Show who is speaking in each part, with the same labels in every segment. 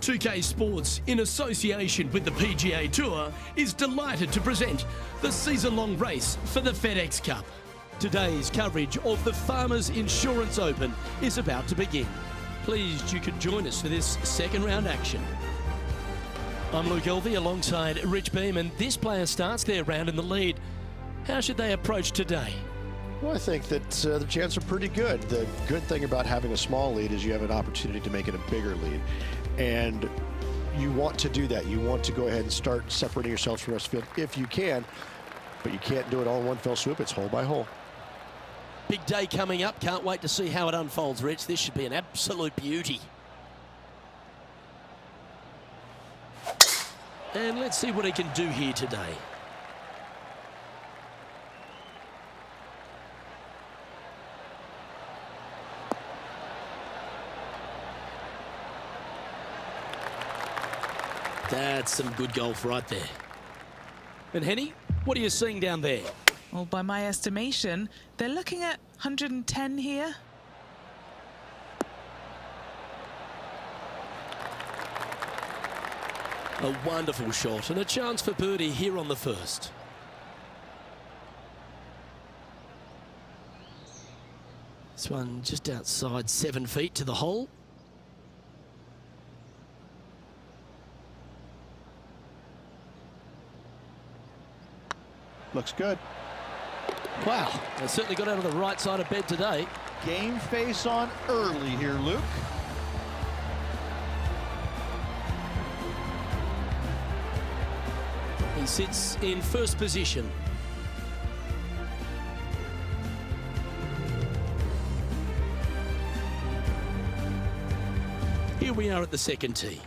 Speaker 1: 2K Sports, in association with the PGA Tour, is delighted to present the season-long race for the FedEx Cup. Today's coverage of the Farmers Insurance Open is about to begin. Pleased you could join us for this second round action. I'm Luke Elvey alongside Rich Beam, and this player starts their round in the lead. How should they approach today?
Speaker 2: Well, I think that the chances are pretty good. The good thing about having a small lead is you have an opportunity to make it a bigger lead. And you want to do that. You want to go ahead and start separating yourselves from the rest of the field if you can. But you can't do it all in one fell swoop. It's hole by hole.
Speaker 1: Big day coming up. Can't wait to see how it unfolds, Rich. This should be an absolute beauty. And let's see what he can do here today. That's some good golf right there. And Henny, what are you seeing down there?
Speaker 3: Well, by my estimation, they're looking at 110 here.
Speaker 1: A wonderful shot and a chance for birdie here on the first. This one just outside 7 feet to the hole.
Speaker 2: Looks good.
Speaker 1: Wow, they certainly got out of the right side of bed today.
Speaker 4: Game face on early here, Luke.
Speaker 1: He sits in first position. Here we are at the second tee.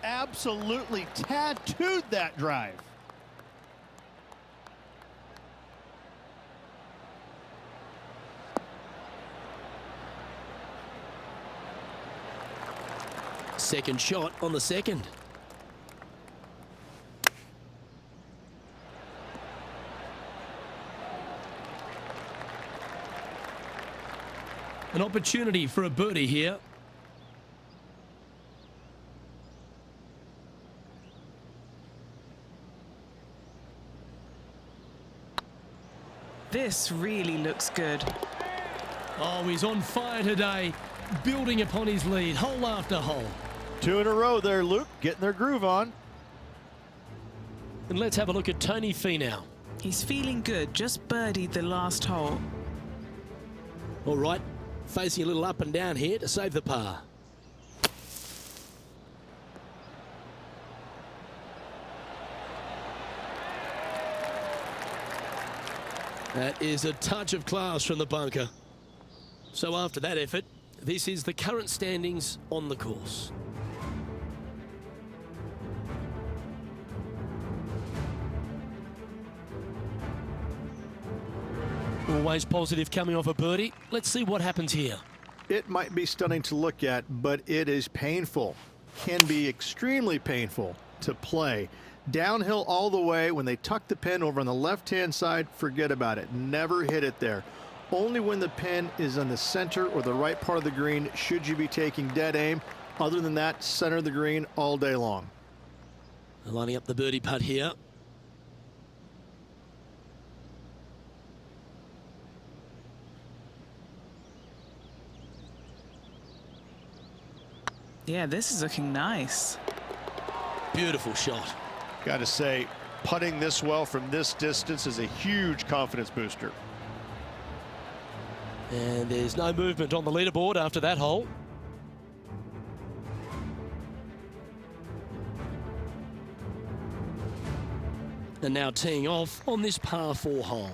Speaker 4: Absolutely tattooed that drive.
Speaker 1: Second shot on the second. An opportunity for a birdie here.
Speaker 3: This really looks good.
Speaker 1: Oh, he's on fire today, building upon his lead, hole after hole.
Speaker 4: 2 in a row there, Luke, getting their groove on.
Speaker 1: And let's have a look at Tony Finau.
Speaker 3: He's feeling good, just birdied the last hole.
Speaker 1: All right, facing a little up and down here to save the par. That is a touch of class from the bunker. So after that effort, this is the current standings on the course. Always positive coming off a birdie. Let's see what happens here.
Speaker 4: It might be stunning to look at, but it is painful. Can be extremely painful to play. Downhill all the way. When they tuck the pin over on the left-hand side, forget about it. Never hit it there. Only when the pin is on the center or the right part of the green should you be taking dead aim. Other than that, center of the green all day long.
Speaker 1: Lining up the birdie putt here.
Speaker 3: Yeah, this is looking nice.
Speaker 1: Beautiful shot.
Speaker 2: Got to say, putting this well from this distance is a huge confidence booster.
Speaker 1: And there's no movement on the leaderboard after that hole. And now teeing off on this par 4 hole.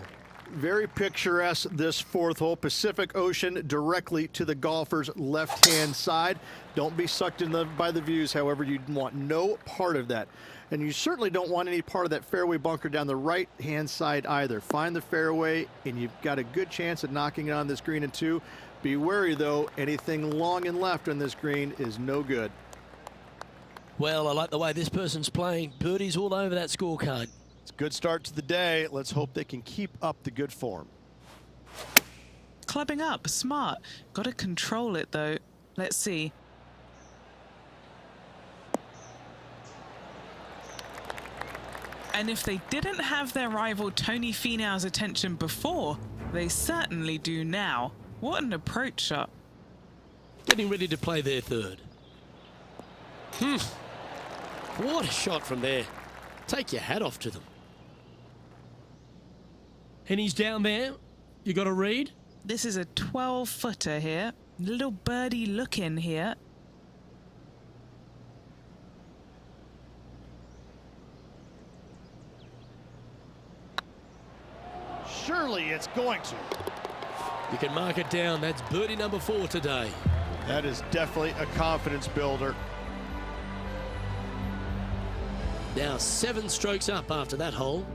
Speaker 4: Very picturesque, this fourth hole. Pacific Ocean directly to the golfer's left-hand side. Don't be sucked in by the views, however. You want no part of that. And you certainly don't want any part of that fairway bunker down the right-hand side either. Find the fairway, and you've got a good chance at knocking it on this green in two. Be wary, though. Anything long and left on this green is no good.
Speaker 1: Well, I like the way this person's playing. Birdies all over that scorecard.
Speaker 2: It's a good start to the day. Let's hope they can keep up the good form.
Speaker 3: Clubbing up, smart. Got to control it, though. Let's see. And if they didn't have their rival Tony Finau's attention before, they certainly do now. What an approach shot.
Speaker 1: Getting ready to play their third. What a shot from there. Take your hat off to them. And he's down there. You got a read?
Speaker 3: This is a 12-footer here. Little birdie look in here.
Speaker 2: Surely it's going to.
Speaker 1: You can mark it down. That's birdie number 4 today.
Speaker 2: That is definitely a confidence builder.
Speaker 1: Now 7 strokes up after that hole.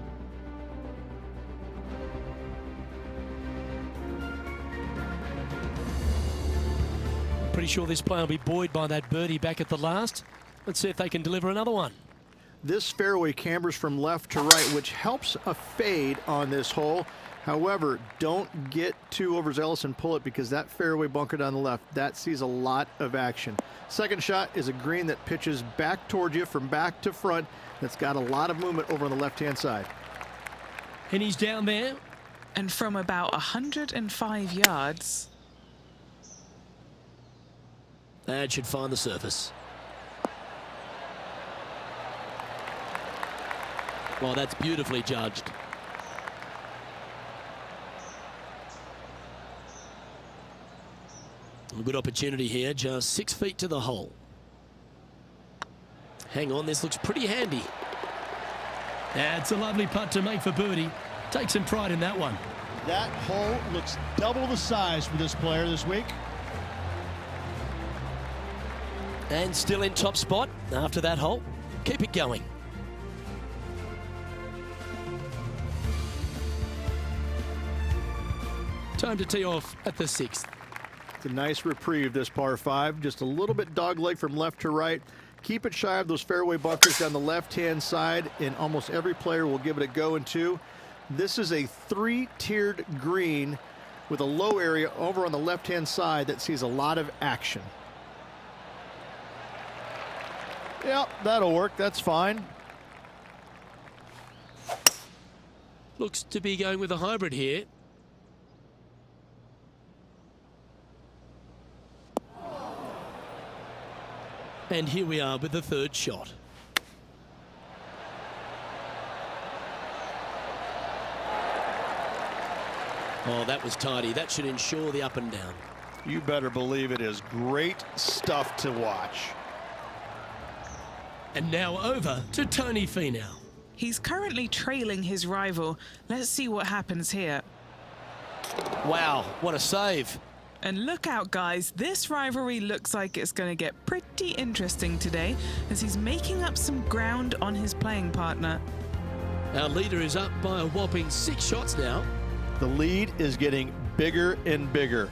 Speaker 1: Pretty sure this player will be buoyed by that birdie back at the last. Let's see if they can deliver another one.
Speaker 4: This fairway cambers from left to right, which helps a fade on this hole. However, don't get too overzealous and pull it, because that fairway bunker down the left, that sees a lot of action. Second shot is a green that pitches back towards you from back to front. That's got a lot of movement over on the left-hand side.
Speaker 1: And he's down there.
Speaker 3: And from about 105 yards...
Speaker 1: That should find the surface. Well, that's beautifully judged. A good opportunity here, just 6 feet to the hole. Hang on, this looks pretty handy. That's a lovely putt to make for birdie. Take some pride in that one.
Speaker 2: That hole looks double the size for this player this week.
Speaker 1: And still in top spot after that hole. Keep it going. Time to tee off at the 6th.
Speaker 4: It's a nice reprieve, this par 5. Just a little bit dogleg from left to right. Keep it shy of those fairway bunkers down the left-hand side, and almost every player will give it a go in 2. This is a 3-tiered green with a low area over on the left-hand side that sees a lot of action.
Speaker 2: Yep, that'll work. That's fine.
Speaker 1: Looks to be going with a hybrid here. And here we are with the 3rd shot. Oh, that was tidy. That should ensure the up and down.
Speaker 2: You better believe it is great stuff to watch.
Speaker 1: And now over to Tony Finau.
Speaker 3: He's currently trailing his rival. Let's see what happens here.
Speaker 1: Wow, what a save.
Speaker 3: And look out, guys. This rivalry looks like it's going to get pretty interesting today, as he's making up some ground on his playing partner.
Speaker 1: Our leader is up by a whopping 6 shots now.
Speaker 2: The lead is getting bigger and bigger.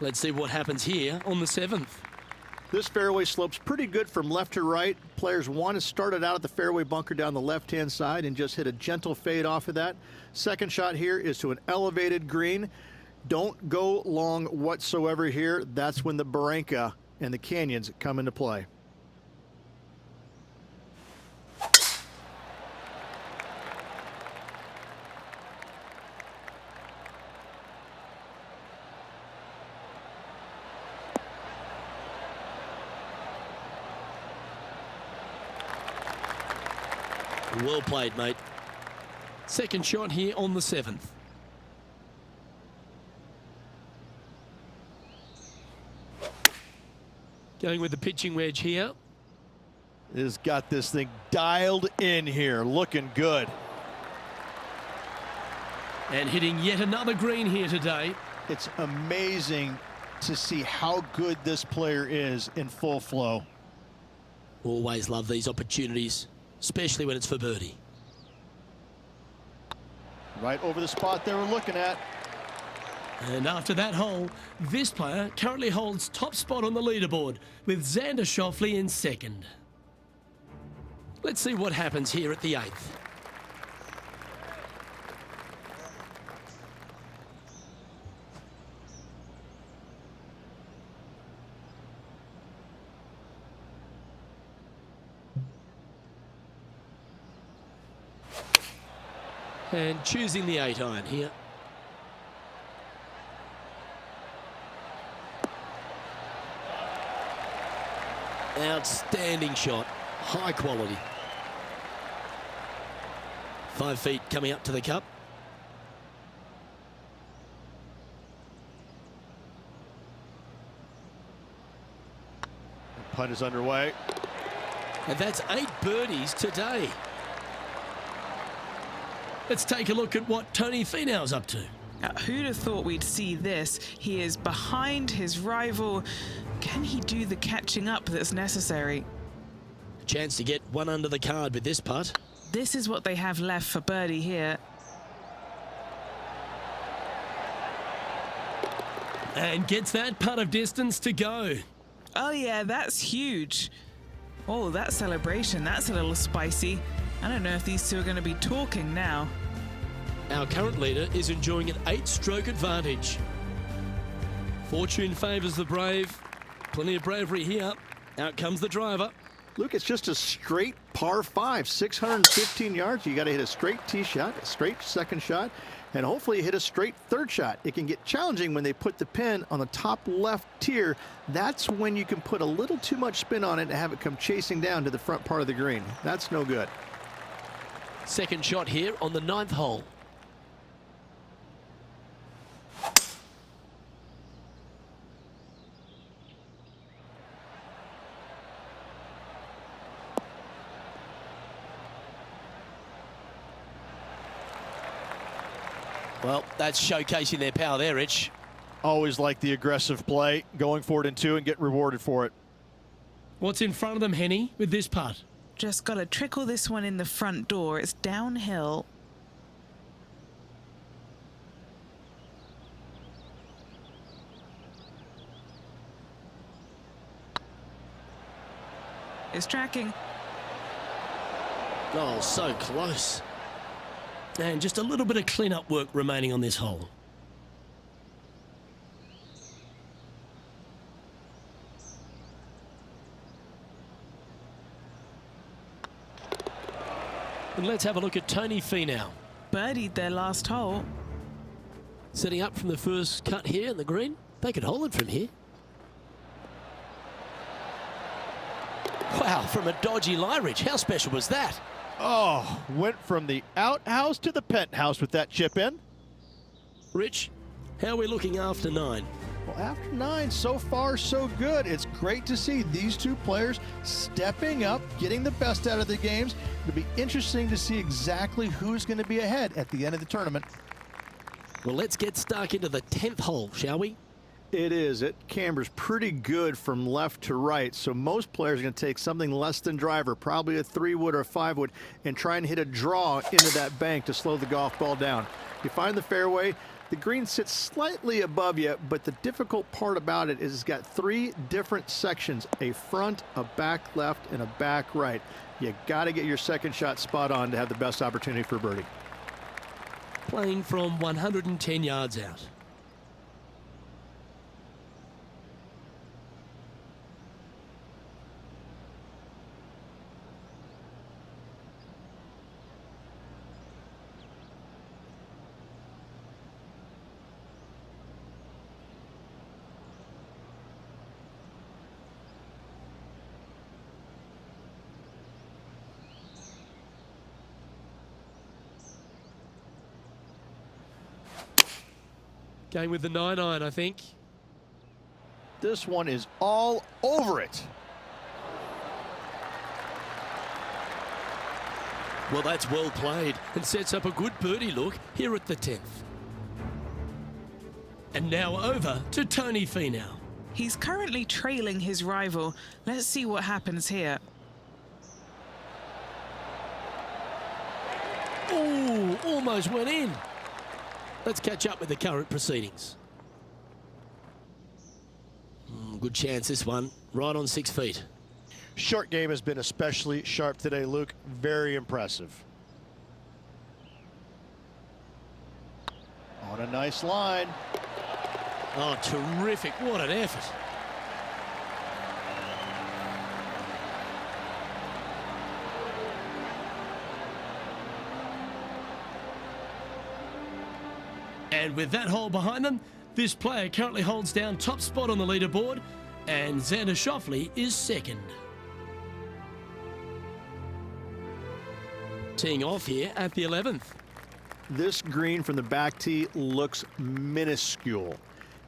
Speaker 1: Let's see what happens here on the 7th.
Speaker 4: This fairway slopes pretty good from left to right. Players want to start it out at the fairway bunker down the left-hand side and just hit a gentle fade off of that. Second shot here is to an elevated green. Don't go long whatsoever here. That's when the barranca and the canyons come into play.
Speaker 1: Well played, mate. Second shot here on the 7th. Going with the pitching wedge here.
Speaker 2: Has got this thing dialed in here, looking good.
Speaker 1: And hitting yet another green here today.
Speaker 2: It's amazing to see how good this player is in full flow.
Speaker 1: Always love these opportunities, especially when it's for birdie.
Speaker 2: Right over the spot they were looking at.
Speaker 1: And after that hole, this player currently holds top spot on the leaderboard with Xander Schauffele in second. Let's see what happens here at the 8th. And choosing the 8-iron here. Outstanding shot, high quality. 5 feet coming up to the cup.
Speaker 2: Putt is underway.
Speaker 1: And that's 8 birdies today. Let's take a look at what Tony Finau's up to.
Speaker 3: Who'd have thought we'd see this? He is behind his rival. Can he do the catching up that's necessary?
Speaker 1: Chance to get one under the card with this putt.
Speaker 3: This is what they have left for birdie here.
Speaker 1: And gets that putt of distance to go.
Speaker 3: Oh yeah, that's huge. Oh, that celebration, that's a little spicy. I don't know if these two are going to be talking now.
Speaker 1: Our current leader is enjoying an 8-stroke advantage. Fortune favours the brave. Plenty of bravery here. Out comes the driver.
Speaker 4: Luke, it's just a straight par 5, 615 yards. You got to hit a straight tee shot, a straight second shot, and hopefully hit a straight third shot. It can get challenging when they put the pin on the top left tier. That's when you can put a little too much spin on it and have it come chasing down to the front part of the green. That's no good.
Speaker 1: Second shot here on the 9th hole. Well, that's showcasing their power there, Rich.
Speaker 2: Always like the aggressive play, going for it in 2 and get rewarded for it.
Speaker 1: What's in front of them, Henny, with this putt?
Speaker 3: Just got to trickle this one in the front door. It's downhill. It's tracking.
Speaker 1: Oh, so close. And just a little bit of clean-up work remaining on this hole. And let's have a look at Tony Finau.
Speaker 3: Birdied their last hole.
Speaker 1: Setting up from the first cut here in the green. They could hold it from here. Wow, from a dodgy lie, Rich. How special was that?
Speaker 2: Oh, went from the outhouse to the penthouse with that chip in.
Speaker 1: Rich, how are we looking after 9?
Speaker 2: Well, after 9, so far so good. It's great to see these two players stepping up, getting the best out of the games. It'll be interesting to see exactly who's going to be ahead at the end of the tournament.
Speaker 1: Well, let's get stuck into the 10th hole, shall we?
Speaker 4: It is. It cambers pretty good from left to right, so most players are going to take something less than driver, probably a 3-wood or a 5-wood, and try and hit a draw into that bank to slow the golf ball down. You find the fairway, the green sits slightly above you, but the difficult part about it is it's got 3 different sections, a front, a back left, and a back right. You got to get your second shot spot on to have the best opportunity for birdie.
Speaker 1: Playing from 110 yards out. Going with the 9-iron, I think.
Speaker 2: This one is all over it.
Speaker 1: Well, that's well played and sets up a good birdie look here at the 10th. And now over to Tony Finau.
Speaker 3: He's currently trailing his rival. Let's see what happens here.
Speaker 1: Ooh, almost went in. Let's catch up with the current proceedings. good chance, this one. Right on 6 feet.
Speaker 2: Short game has been especially sharp today, Luke. Very impressive. On a nice line.
Speaker 1: Oh, terrific. What an effort. And with that hole behind them, this player currently holds down top spot on the leaderboard, and Xander Schauffele is second. Teeing off here at the 11th.
Speaker 4: This green from the back tee looks minuscule.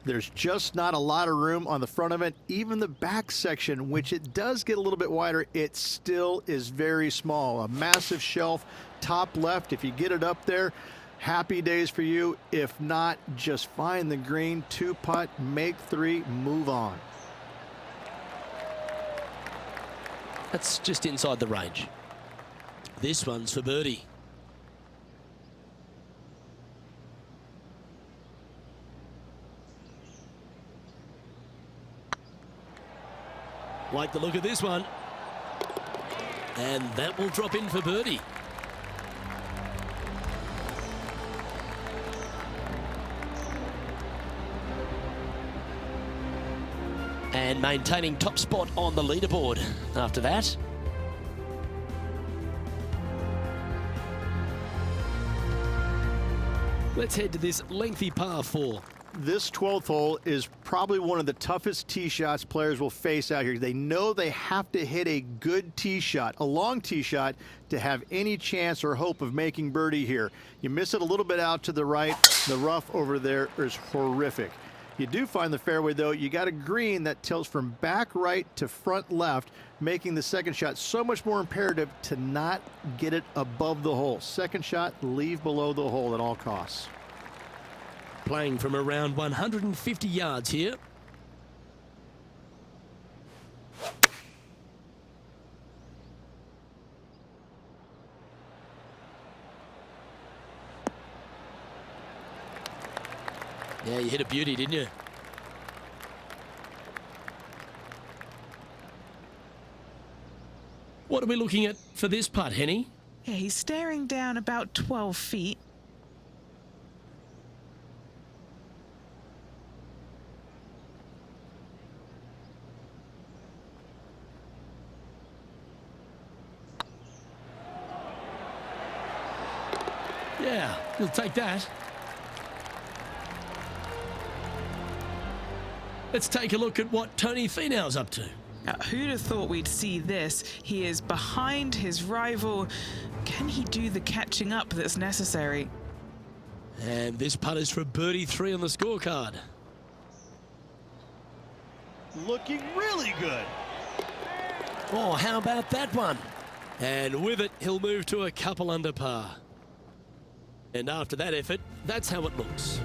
Speaker 4: There's just not a lot of room on the front of it. Even the back section, which it does get a little bit wider, it still is very small. A massive shelf, top left. If you get it up there, happy days for you. If not, just find the green, 2-putt, make 3, move on.
Speaker 1: That's just inside the range. This one's for birdie. Like the look of this one. And that will drop in for birdie. And maintaining top spot on the leaderboard after that. Let's head to this lengthy par 4.
Speaker 4: This 12th hole is probably one of the toughest tee shots players will face out here. They know they have to hit a good tee shot, a long tee shot, to have any chance or hope of making birdie here. You miss it a little bit out to the right, the rough over there is horrific. You do find the fairway, though. You got a green that tilts from back right to front left, making the second shot so much more imperative to not get it above the hole. Second shot, leave below the hole at all costs.
Speaker 1: Playing from around 150 yards here. Yeah, you hit a beauty, didn't you? What are we looking at for this putt, Henny?
Speaker 3: Yeah, he's staring down about 12 feet.
Speaker 1: Yeah, he'll take that. Let's take a look at what Tony Finau's up to.
Speaker 3: Now, who'd have thought we'd see this? He is behind his rival. Can he do the catching up that's necessary?
Speaker 1: And this putt is for birdie 3 on the scorecard.
Speaker 2: Looking really good.
Speaker 1: Oh, how about that one? And with it, he'll move to a couple under par. And after that effort, that's how it looks.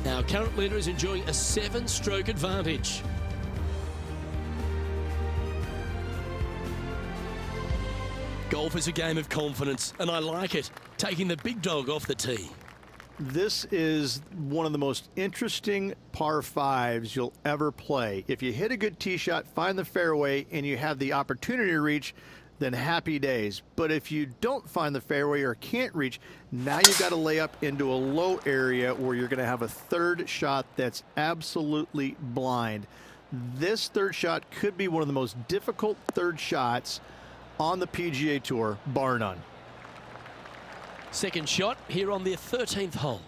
Speaker 1: Our current leader is enjoying a 7-stroke advantage. Golf is a game of confidence, and I like it, taking the big dog off the tee.
Speaker 4: This is one of the most interesting par 5s you'll ever play. If you hit a good tee shot, find the fairway, and you have the opportunity to reach, then happy days. But if you don't find the fairway or can't reach, now you've got to lay up into a low area where you're going to have a third shot that's absolutely blind. This third shot could be one of the most difficult third shots on the PGA Tour, bar none.
Speaker 1: Second shot here on the 13th hole.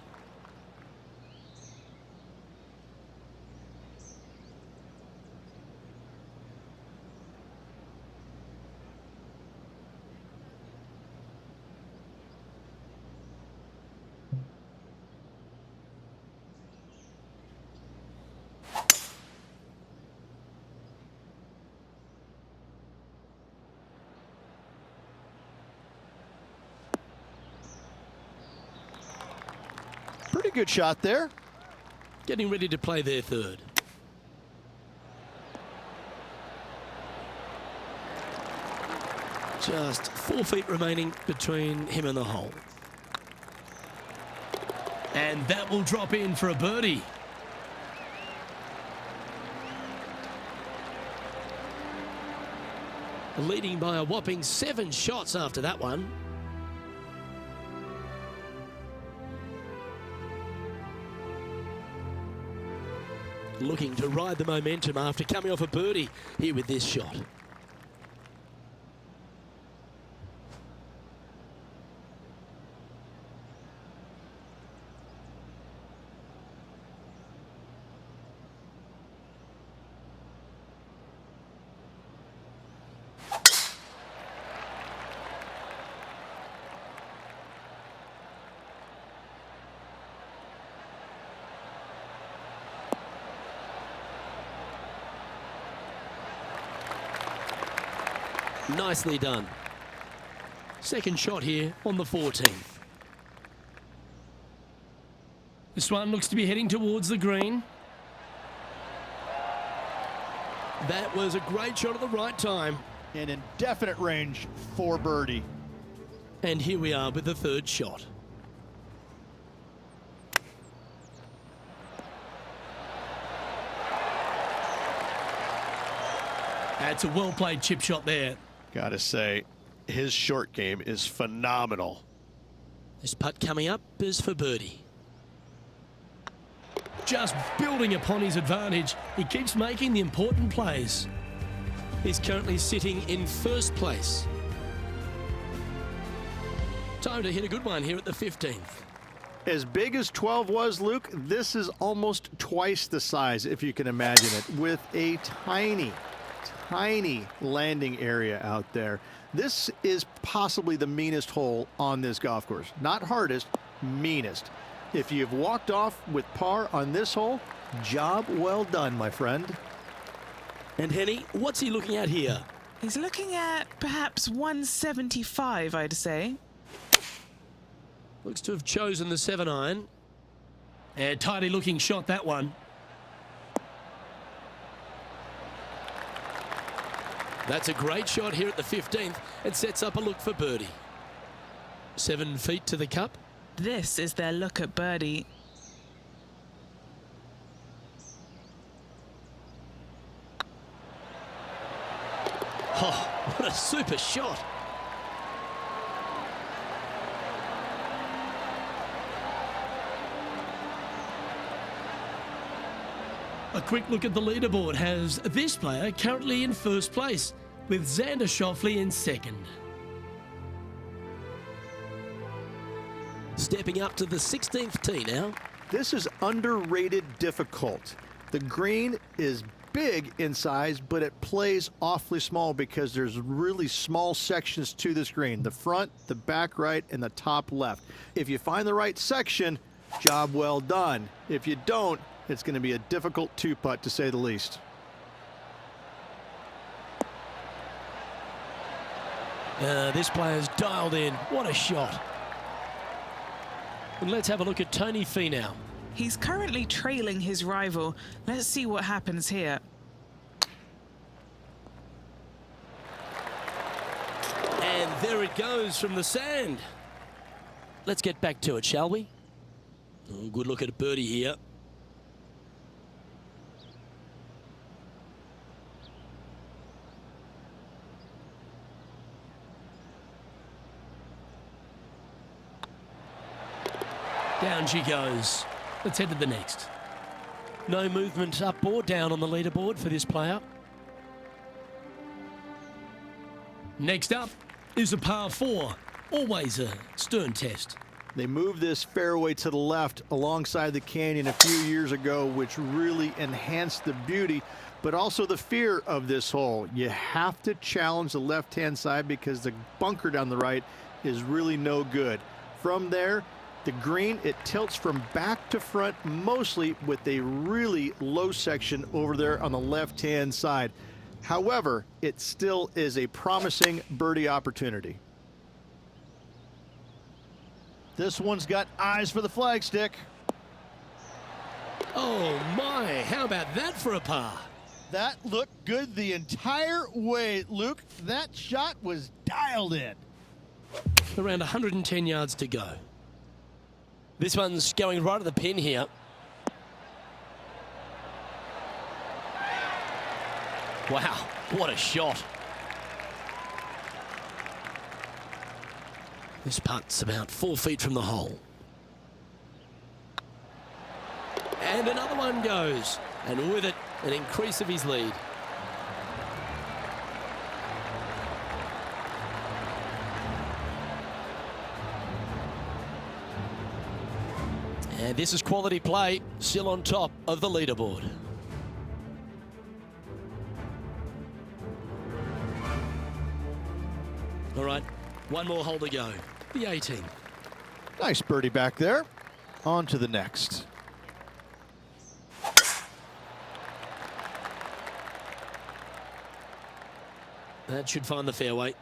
Speaker 2: Pretty good shot there.
Speaker 1: Getting ready to play their third. Just 4 feet remaining between him and the hole. And that will drop in for a birdie. leading by a whopping 7 shots after that one. Looking to ride the momentum after coming off a birdie here with this shot. Nicely done. Second shot here on the 14th. This one looks to be heading towards the green. That was a great shot at the right time.
Speaker 4: In indefinite range for birdie.
Speaker 1: And here we are with the third shot. That's a well-played chip shot there.
Speaker 2: Gotta say, his short game is phenomenal.
Speaker 1: This putt coming up is for birdie. Just building upon his advantage, he keeps making the important plays. He's currently sitting in first place. Time to hit a good one here at the 15th.
Speaker 4: As big as 12 was, Luke, this is almost twice the size, if you can imagine it, with a tiny landing area out there. This is possibly the meanest hole on this golf course. Not hardest, meanest. If you've walked off with par on this hole, job well done, my friend.
Speaker 1: And Henny, what's he looking at here?
Speaker 3: He's looking at perhaps 175, I'd say.
Speaker 1: Looks to have chosen the 7-iron. And tidy looking shot, that one. That's a great shot here at the 15th and sets up a look for birdie. 7 feet to the cup.
Speaker 3: This is their look at birdie.
Speaker 1: Oh, what a super shot. A quick look at the leaderboard has this player currently in first place, with Xander Schauffele in second. Stepping up to the 16th tee now.
Speaker 4: This is underrated difficult. The green is big in size, but it plays awfully small because there's really small sections to this green. The front, the back right, and the top left. If you find the right section, job well done. If you don't, it's going to be a difficult 2-putt to say the least.
Speaker 1: This player's dialed in. What a shot. And let's have a look at Tony Finau.
Speaker 3: He's currently trailing his rival. Let's see what happens here.
Speaker 1: And there it goes from the sand. Let's get back to it, shall we? Oh, good look at a birdie here. Down she goes. Let's head to the next. No movement up or down on the leaderboard for this player. Next up is a par 4. Always a stern test.
Speaker 4: They moved this fairway to the left alongside the canyon a few years ago, which really enhanced the beauty, but also the fear of this hole. You have to challenge the left-hand side because the bunker down the right is really no good. From there, the green, it tilts from back to front mostly with a really low section over there on the left-hand side. However, it still is a promising birdie opportunity. This one's got eyes for the flagstick.
Speaker 1: Oh my, how about that for a par?
Speaker 5: That looked good the entire way, Luke. That shot was dialed in.
Speaker 1: Around 110 yards to go. This one's going right at the pin here. Wow, what a shot. This putt's about 4 feet from the hole. And another one goes. And with it, an increase of his lead. And this is quality play, still on top of the leaderboard. All right, one more hole to go. The 18.
Speaker 4: Nice birdie back there. On to the next.
Speaker 1: That should find the fairway.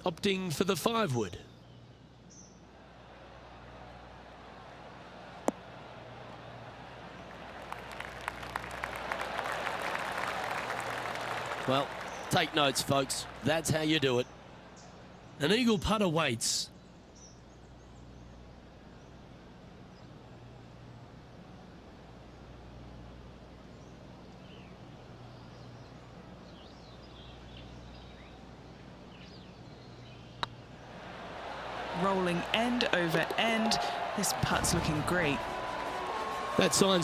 Speaker 1: Opting for the 5-wood. Well, take notes, folks. That's how you do it. An eagle putt awaits.
Speaker 3: Rolling end over end. This putt's looking great.
Speaker 1: That sign